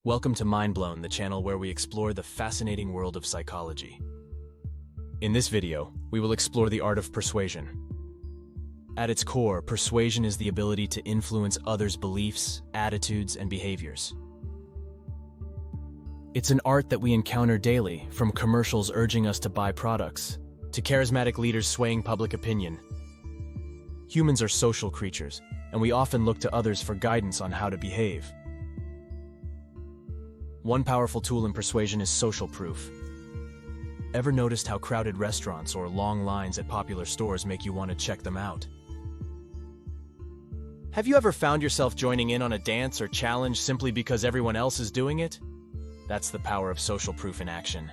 Welcome to Mind Blown, the channel where we explore the fascinating world of psychology. In this video, we will explore the art of persuasion. At its core, persuasion is the ability to influence others' beliefs, attitudes, and behaviors. It's an art that we encounter daily, from commercials urging us to buy products, to charismatic leaders swaying public opinion. Humans are social creatures, and we often look to others for guidance on how to behave. One powerful tool in persuasion is social proof. Ever noticed how crowded restaurants or long lines at popular stores make you want to check them out? Have you ever found yourself joining in on a dance or challenge simply because everyone else is doing it? That's the power of social proof in action.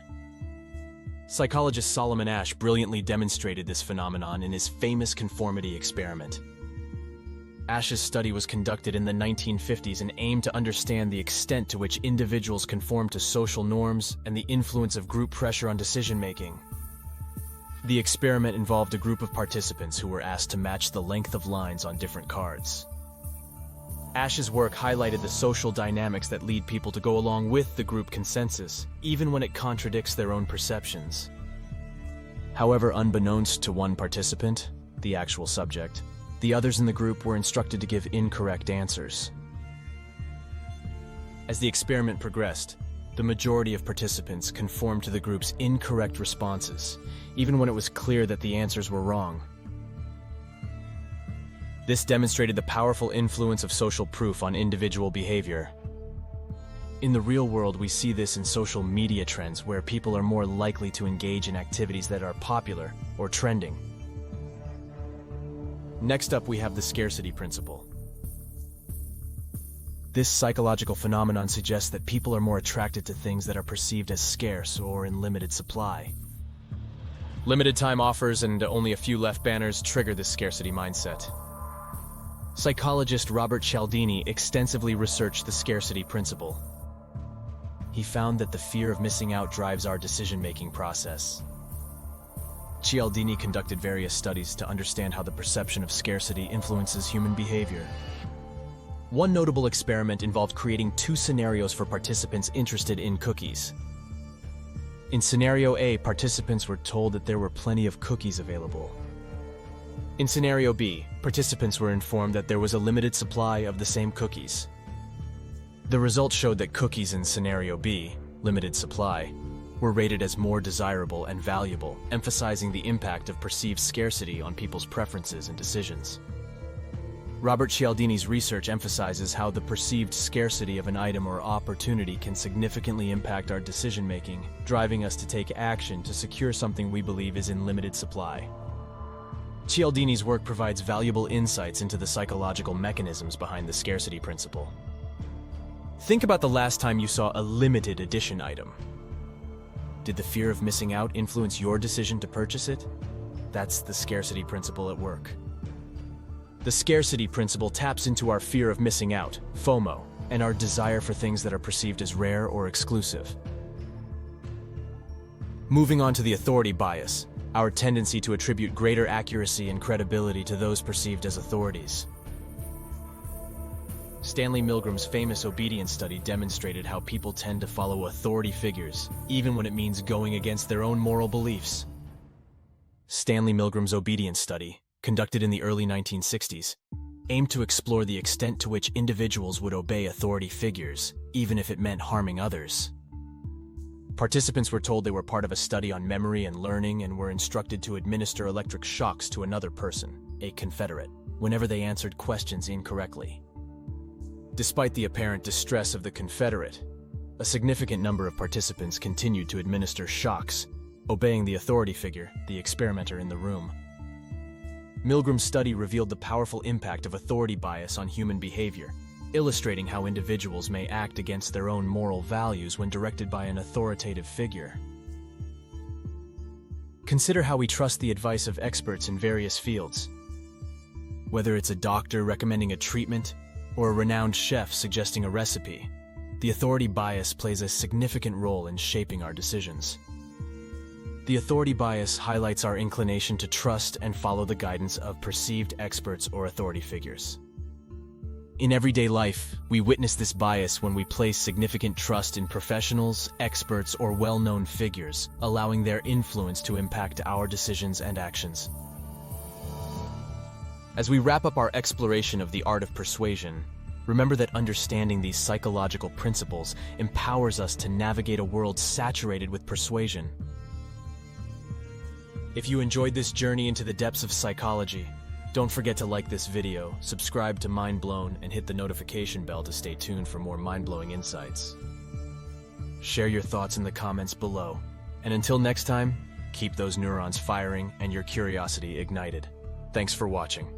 Psychologist Solomon Asch brilliantly demonstrated this phenomenon in his famous conformity experiment. Asch's study was conducted in the 1950s and aimed to understand the extent to which individuals conform to social norms and the influence of group pressure on decision-making. The experiment involved a group of participants who were asked to match the length of lines on different cards. Asch's work highlighted the social dynamics that lead people to go along with the group consensus, even when it contradicts their own perceptions. However, unbeknownst to one participant, the actual subject, the others in the group were instructed to give incorrect answers. As the experiment progressed, the majority of participants conformed to the group's incorrect responses, even when it was clear that the answers were wrong. This demonstrated the powerful influence of social proof on individual behavior. In the real world, we see this in social media trends where people are more likely to engage in activities that are popular or trending. Next up, we have the scarcity principle. This psychological phenomenon suggests that people are more attracted to things that are perceived as scarce or in limited supply. Limited time offers and only a few left banners trigger this scarcity mindset. Psychologist Robert Cialdini extensively researched the scarcity principle. He found that the fear of missing out drives our decision-making process. Cialdini conducted various studies to understand how the perception of scarcity influences human behavior. One notable experiment involved creating two scenarios for participants interested in cookies. In scenario A, participants were told that there were plenty of cookies available. In scenario B, participants were informed that there was a limited supply of the same cookies. The results showed that cookies in scenario B, limited supply, were rated as more desirable and valuable, emphasizing the impact of perceived scarcity on people's preferences and decisions. Robert Cialdini's research emphasizes how the perceived scarcity of an item or opportunity can significantly impact our decision-making, driving us to take action to secure something we believe is in limited supply. Cialdini's work provides valuable insights into the psychological mechanisms behind the scarcity principle. Think about the last time you saw a limited edition item. Did the fear of missing out influence your decision to purchase it? That's the scarcity principle at work. The scarcity principle taps into our fear of missing out, FOMO, and our desire for things that are perceived as rare or exclusive. Moving on to the authority bias, our tendency to attribute greater accuracy and credibility to those perceived as authorities. Stanley Milgram's famous obedience study demonstrated how people tend to follow authority figures, even when it means going against their own moral beliefs. Stanley Milgram's obedience study, conducted in the early 1960s, aimed to explore the extent to which individuals would obey authority figures, even if it meant harming others. Participants were told they were part of a study on memory and learning and were instructed to administer electric shocks to another person, a Confederate, whenever they answered questions incorrectly. Despite the apparent distress of the Confederate, a significant number of participants continued to administer shocks, obeying the authority figure, the experimenter in the room. Milgram's study revealed the powerful impact of authority bias on human behavior, illustrating how individuals may act against their own moral values when directed by an authoritative figure. Consider how we trust the advice of experts in various fields. Whether it's a doctor recommending a treatment or a renowned chef suggesting a recipe, the authority bias plays a significant role in shaping our decisions. The authority bias highlights our inclination to trust and follow the guidance of perceived experts or authority figures. In everyday life, we witness this bias when we place significant trust in professionals, experts, or well-known figures, allowing their influence to impact our decisions and actions. As we wrap up our exploration of the art of persuasion, remember that understanding these psychological principles empowers us to navigate a world saturated with persuasion. If you enjoyed this journey into the depths of psychology, don't forget to like this video, subscribe to Mind Blown, and hit the notification bell to stay tuned for more mind-blowing insights. Share your thoughts in the comments below. And until next time, keep those neurons firing and your curiosity ignited. Thanks for watching.